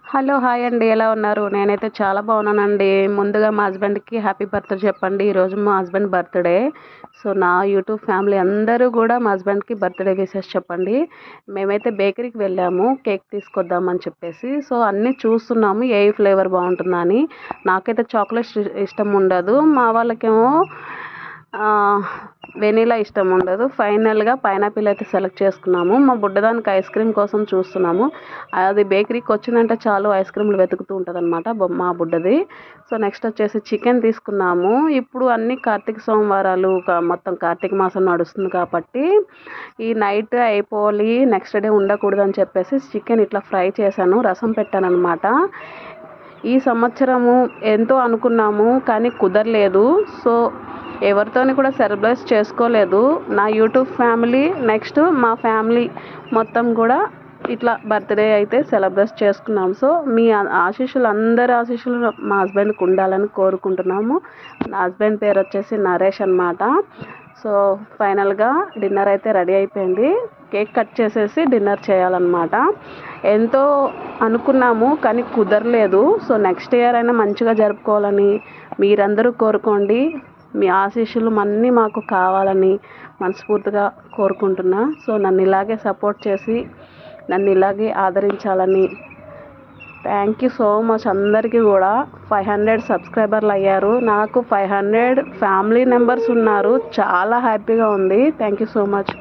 Hello! Hi అండి. ఎలా ఉన్నారు? నేనైతే చాలా బాగున్నానండి. ముందుగా మా హస్బెండ్‌కి హ్యాపీ బర్త్‌డే చెప్పండి. ఈరోజు మా హస్బెండ్ బర్త్‌డే. సో, నా యూట్యూబ్ ఫ్యామిలీ అందరూ కూడా మా హస్బెండ్‌కి బర్త్‌డే విషెస్ చెప్పండి. మేమైతే బేకరీకి వెళ్ళాము కేక్ తీసుకొద్దామని చెప్పేసి. సో, అన్నీ చూస్తున్నాము ఏ ఫ్లేవర్ బాగుంటుందా అని. నాకైతే చాక్లెట్స్ ఇష్టం ఉండదు. మా వాళ్ళకేమో వెనీలా ఇష్టం ఉండదు. ఫైనల్గా పైనాపిల్ అయితే సెలెక్ట్ చేసుకున్నాము. మా బుడ్డదానికి ఐస్ క్రీమ్ కోసం చూస్తున్నాము. అది బేకరీకి వచ్చిందంటే చాలు ఐస్ క్రీమ్లు వెతుకుతూ ఉంటుంది అనమాట మా బుడ్డది. సో నెక్స్ట్ వచ్చేసి చికెన్ తీసుకున్నాము. ఇప్పుడు అన్ని కార్తీక సోమవారాలు మొత్తం కార్తీక మాసం నడుస్తుంది కాబట్టి ఈ నైట్ అయిపోవాలి, నెక్స్ట్ డే ఉండకూడదు అని చెప్పేసి చికెన్ ఇట్లా ఫ్రై చేశాను, రసం పెట్టాను అనమాట. ఈ సంవత్సరము ఎంతో అనుకున్నాము కానీ కుదరలేదు. సో ఎవరితోని కూడా సెలబ్రేట్ చేసుకోలేదు. నా యూట్యూబ్ ఫ్యామిలీ నెక్స్ట్ మా ఫ్యామిలీ మొత్తం కూడా ఇట్లా బర్త్డే అయితే సెలబ్రేట్ చేసుకున్నాము. సో మీ ఆశీస్సులు, అందరి ఆశీస్సులు మా హస్బెండ్కి ఉండాలని కోరుకుంటున్నాము. నా హస్బెండ్ పేరు వచ్చేసి నరేష్ అనమాట. సో ఫైనల్గా డిన్నర్ అయితే రెడీ అయిపోయింది. కేక్ కట్ చేసేసి డిన్నర్ చేయాలన్నమాట. ఎంతో అనుకున్నాము కానీ కుదరలేదు. సో నెక్స్ట్ ఇయర్ అయినా మంచిగా జరుపుకోవాలని మీరందరూ కోరుకోండి. మీ ఆశీస్సులు అన్నీ మాకు కావాలని మనస్ఫూర్తిగా కోరుకుంటున్నా. సో నన్ను ఇలాగే సపోర్ట్ చేసి నన్ను ఇలాగే ఆదరించాలని. Thank you so much. అందరికీ కూడా 500 సబ్స్క్రైబర్లు అయ్యారు. నాకు 500 ఫ్యామిలీ మెంబర్స్ ఉన్నారు. చాలా హ్యాపీగా ఉంది. Thank you so much.